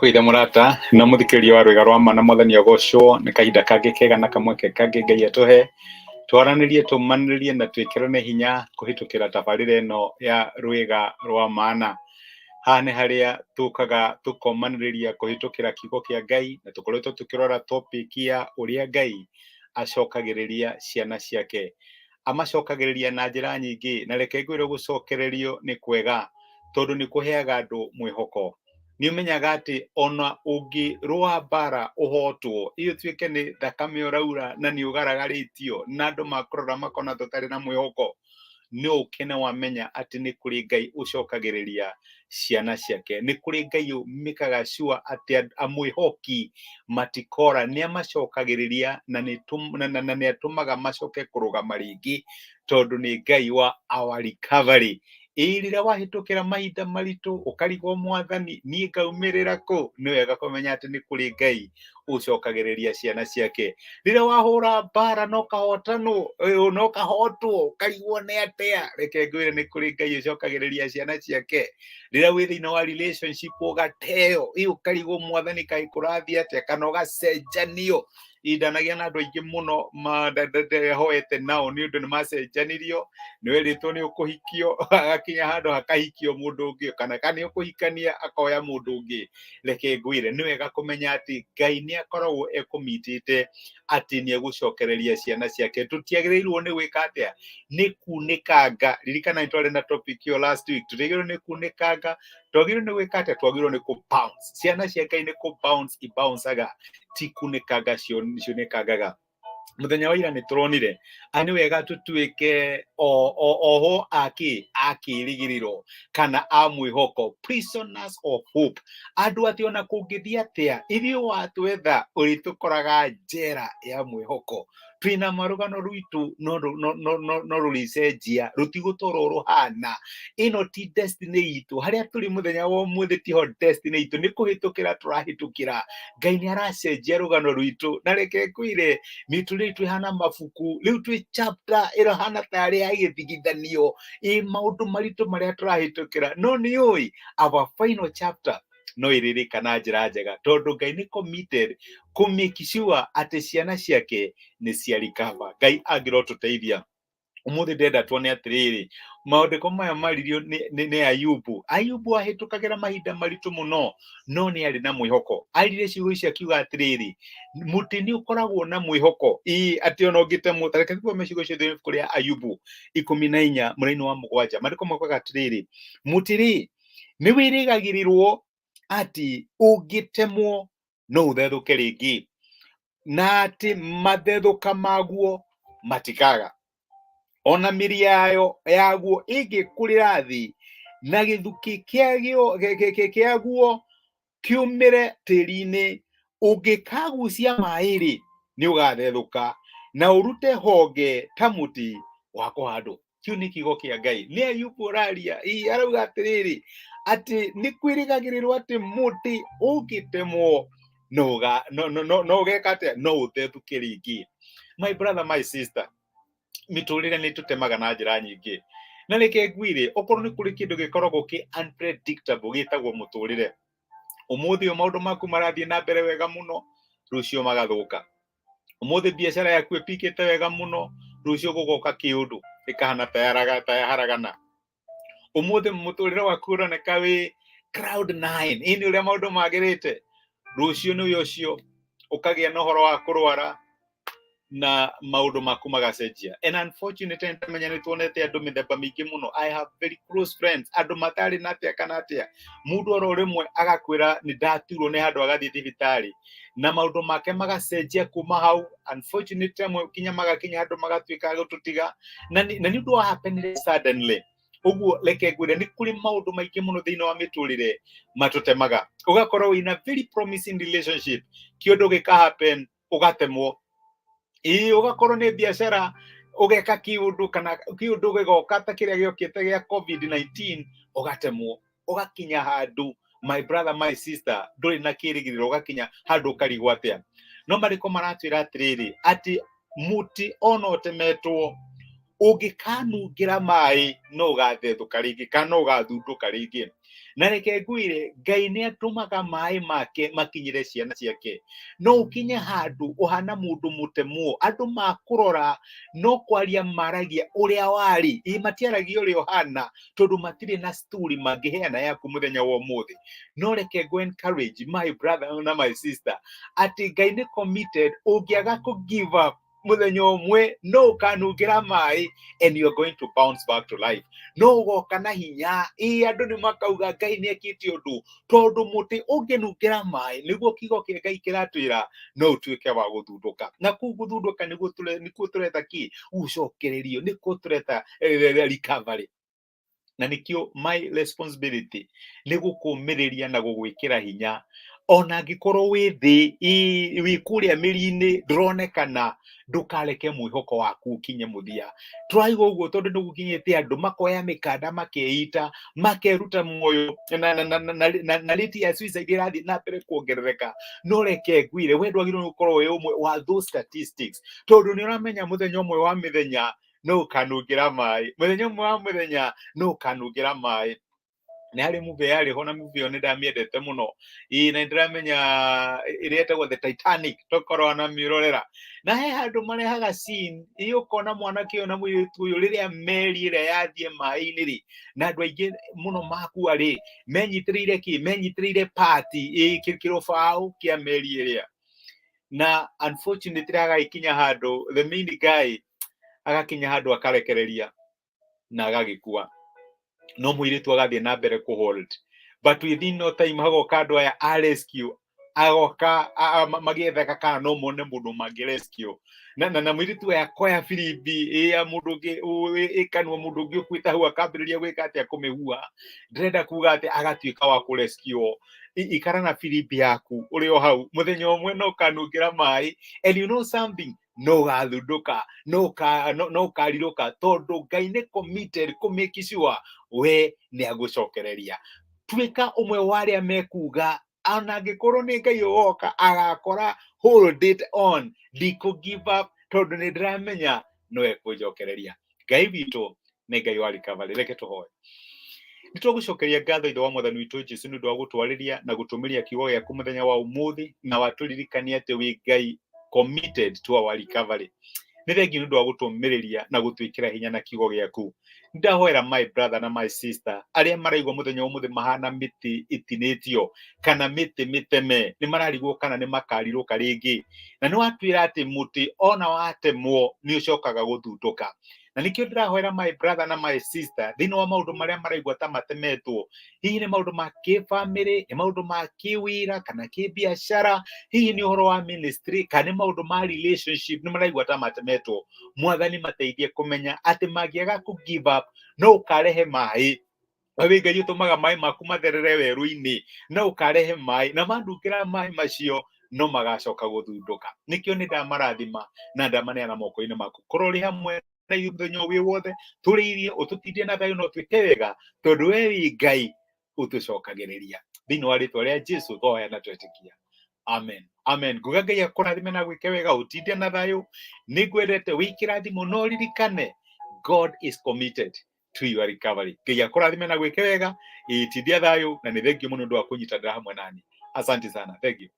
Kuitha murata na muthikiriria wa rwega rwa mana mwathani agocwo ni kahinda kangi kega na kamweke kangi Ngai atuhe twaranirie tumaniririe na twikirane hinya kuhitukira tabarira ino ya rwega rwa mana. Haha ni haria tukaga tukomaniriria kuhitukira kiugo kia Ngai na tukoretwo tukirora topic ya ũrĩa Ngai acokagiriria ciana ciake. Amacokagiriria na njira nyingi na reke ngwire gucokererio ni kwega tondu ni kuheaga andu mwihoko. Ni umenyaga ati ona ũngĩrũa mbara ũhotwo iyo tuĩke ni thakame ũraura na ni ũgaragaritio na andu makurora makona tutari na mwihoko, no ukene wamenya ati ni kuri Ngai ucokagiriria ciana ciake, ni kuri Ngai umikaga sure ati amwihoki matikora ni amacokagiriria na ni atumaga macoke kurugama ringi tondu ni Ngai wa our recovery. Rĩrĩa wahitukira mahinda maritu ukarigwo mwathani ni ngaumirira ku, ni wega kumenya ati ni kuri Ngai ucokagiriria ciana ciake. Rĩrĩa wahura mbara no kahotano no kahotwo ukarigwo ni atia, reke ngwire ni kuri Ngai ucokagiriria ciana ciake. Rĩrĩa wi thiini wa relationship ugateo ukarigwo mwathani kai kurathi atia kana ugacenjanio. Idanagia na andu aingi muno hoete nao ni undu ni macenjanirio, ni weritwo ni ukuhikio agakinya handu hakahikio mundu ungi kana ni ukuhikania akoya mundu ungi. Reke ngwire ni wega kumenya ati Ngai ni akoragwo ekumitite ati ni egucokereria ciana ciake. Tutiagiriirwo ni gwika atia ni kunikanga. Ririkana nitwari na topic yo last week, tutiagiriirwo ni kunikanga, twagiriirwo ni gwika atia, twagiriirwo ni ku bounce. Ciana cia Ngai ni ku bounce ibouncaga ti kunikanga cionekangaga. Muthenya wa ira ni turonire ani wega tutuike oho akirigiriro kana amwihoko, prisoners of hope. Andu ati ona kungithia atia ithio watwetha uritukoraga njera ya mwihoko. Twina marugano rwitu no ruricenjia rutigutoro ruhana. Ino ti destiny itu haria turi muthenya wa umuthi tiho destiny itu, ni kuhitukira turahitukira. Ngai ni aracenjia rugano rwitu na reke kwire mituri twihana mafuku riu twi chapter iro hana tari ya githigithanio maundu maritu maria turahitukira, no ni oi our final chapter no iririka na njira njega tondu Ngai ni committed ku make sure ati ciana ciake ni cia recover. Ngai angirotuteithia umuthi ndenda tuone atiriri maundiko maya maririo ni Ayubu ahitukagira mahinda maritu muno no ni ari na mwihoko. Arire ciugo ici akiuga atiriri muti ni ukoragwo na mwihoko ati ona ungitemwo. Tareke thikome ciugo ici thini kuri Ayubu 14 mũraini wa 7 maandiko maugaga atiriri mutiri ni wirigagirirwo ati ungitemwo no uthethuke ringi na ati mathethuka maguo matikaga, ona miri yaguo ingikurira thi na githuki kiaguo kiumire tiri-ini, ungikagucia maĩĩ ni ugathethuka na urute honge ta muti wa kuhandwo. Kiu ni kiugo kia Ngai. Ni Ayubu uraria arauga atiriri ati ni kwirigagirirwo ati muti ungitemwo no ugeka atia no uthethuke ringi. My brother, my sister, miturire ni tutemaga na njira nyingi na reke ngwire okorwo ni kuri kindu gikoragwo ki unpredictable gitagwo muturire. Umuthi maundu maku marathie na mbere wega muno, rucio magathuka. Umuthi biashara yaku ipikite wega muno, rucio gugoka kiundu ikahana tayaharagana. Umuthi muturire waku uroneka wi cloud 9 ini uria maundu magirite, rucio ni ucio ukagia na uhoro wa kurwara na maundu maku magacenjia. And unfortunately ntamenya ni tuonete andu mithemba mingi muno. I have very close friends andu matari na atia kana atia, mundu oro rimwe agakwira ni ndaturwo ni handu agathie thibitari na maundu make magacenjia kuma hau. Unfortunately kinya magakinya handu magatuika gututiga na ni undu wa happen suddenly. Uguo reke ngwire ni kuri maundu maingi muno thiini wa miturire matutemaga. Ugakorwo wina very promising relationship, kiundu gika happen ugatemwo. Ugakorwo ni biashara ugeka kiundu kana kiundu gigoka ta kiria giokite gia COVID-19 ugatemwo. Ugakinya handu, my brother, my sister, nduri na kirigiriro, ugakinya handu ukarigwo atia. No mariko maratwira atiriri ati muti ona utemetwo ũngĩkanungira maĩ no gathethũka rĩngĩ kana ũgathundũka rĩngĩ. Na reke ngwĩre Ngai nĩ atũmaga maĩ make makinyĩre ciana ciake. No ũkinye handũ ũhana mũndũ mũtemwo, andũ makũrora no kwaria maragia ũrĩa warĩ, matiaragia ũrĩa ũhana tondũ matirĩ na story mangĩheana yaku mũthenya wa ũmũthĩ. No reke ngũ encourage my brother na my sister atĩ Ngai nĩ committed. Ũngĩaga kũ give up mũthenya ũmwe no ũkanungira maĩ and you are going to bounce back to life. No ũgoka na hinya, andũ nĩ makauga Ngai nĩ ekĩte ũndũ, tondũ mũtĩ ũngĩnungira maĩ nĩguo kiugo kĩa Ngai kĩratwĩra no ũtuĩke wa gũthundũka. Na kũu gũthundũka nĩkuo tũreta kĩ? Gũcokererio, nĩkuo tũreta recovery. Na nĩkĩo my responsibility nĩ gũkũmĩrĩria na gũgwĩkĩra hinya. Ona angĩkorwo wĩ thĩ, wĩ kũrĩa mĩri-inĩ ndũronekana, ndũkareke mwĩhoko waku ũkinye mũthia. Tũraiga ũguo tondũ nĩ gũkinyĩte andũ makoya mĩkanda makeita, makeruta muoyo na rate ya suicide ĩrathiĩ na mbere kuongerereka. No reke ngwĩre we ndwagĩrĩirwo gũkorwo wĩ ũmwe wa those statistics, tondũ nĩ ũramenya mũthenya ũmwe wa mĩthenya no ũkanungira maĩ, mũthenya ũmwe wa mũthenya no ũkanungira maĩ. Nĩ harĩ movie yarĩho na movie ĩyo nĩ ndamĩendete mũno, na ndĩramenya ĩrĩa ĩtagwo The Titanic, tokorwo na mĩrorera. Na he handũ marehaga scene ũkona mwanake ũyũ na mũirĩtu ũyũ rĩrĩa meri ĩrĩa yathiĩ maĩ-inĩ rĩ, na andũ aingĩ mũno makua rĩ, menyitĩrĩire kĩ? Menyitĩrĩire part kĩrobaũ kĩa meri ĩrĩa. Na unfortunately agagĩkinya handũ the main guy agakinya handũ akarekereria na agagĩkua. No mũirĩtu agathiĩ na mbere kũ hold, but within no time hagoka andũ aya a rescue, agoka magĩetheka kana no mone mũndũ mangĩ rescue. Na mũirĩtu aya akoya birimbi ya mũndũ ũngĩ ĩkanua mũndũ ũngĩ ũkuĩte hau akambĩrĩria gwĩka atĩa kũmĩhua. Ndĩrenda kuga atĩ agatuĩka wa kũ rescue. Ikara na birimbi yaku ũrĩ o hau, mũthenya ũmwe no ũkanungira maĩ, and you know something, no gathundũka, no ũkarirũka, tondũ Ngai nĩ committed kũ make sure we nĩ agũcokereria. Tuĩka ũmwe wa arĩa mekuga ona angĩkorwo nĩ Ngai ũgoka agakora hold it on, ndikũ give up tondũ nĩ ndĩramenya no ekũnjokereria. Ngai witũ nĩ Ngai wa recovery. Reke tũhoe. Nĩ tũgũcokeria ngatho ithe wa Mwathani witũ Jesũ nĩ ũndũ wa gũtwarĩria na gũtũmĩria kiugo gĩaku mũthenya wa ũmũthĩ, na watũririkania atĩ wĩ Ngai committed to our recovery. Nĩ thengiũ nĩ ũndũ wa gũtũmĩrĩria na gũtwĩkĩra hinya na kiugo gĩaku. Ndahoera my brother na my sister arĩa maraigua mũthenya ũmũthĩ mahana mĩtĩ ĩtinĩtio kana mĩtĩ mĩteme, nĩ mararigwo kana nĩ makarirũka rĩngĩ. Na nĩ watwĩra atĩ mũtĩ ona watemwo nĩ ũcokaga gũthundũka. Na nĩkĩo ndĩrahoera my brother na my sister thĩinĩ wa maũndũ marĩa maraigua ta matemetwo. Hihi nĩ maũndũ ma kĩ-bamĩrĩ, nĩ maũndũ ma kĩ-wĩra kana kĩ-biacara, hihi nĩ ũhoro wa ministry kana nĩ maũndũ ma relationship nĩ maraigua ta matemetwo. Mwathani mateithie kũmenya atĩ mangĩaga kũ give up no ũkarehe maĩ. Wĩ Ngai ũtũmaga maĩ maku matherere werũ-inĩ, no ũkarehe maĩ na manungira maĩ macio no magacoka gũthundũka. Nĩkĩo nĩ ndamarathima na ndamaneana moko-inĩ maku. Korwo ũrĩ hamwe na mũthenya wĩ wothe, tũrĩirie ũtũtindie na thayũ na ũtwĩke wega, tondũ we wĩ Ngai ũtũcokagĩrĩria. Thĩinĩ wa rĩtwa rĩa Jesũ tũhoya na twetĩkia. Amen. Amen. Nguga Ngai akũrathime na gwĩke wega, ũtindie na thayũ. Nĩ ngwendete wĩ kĩrathimo no ririkane God is committed to your recovery. Ngai akũrathime na gwĩke wega, tindia thayũ, na nĩ thengiũ mũno nĩ ũndũ wa kũnyitanĩra hamwe nani. Asante sana. Thank you.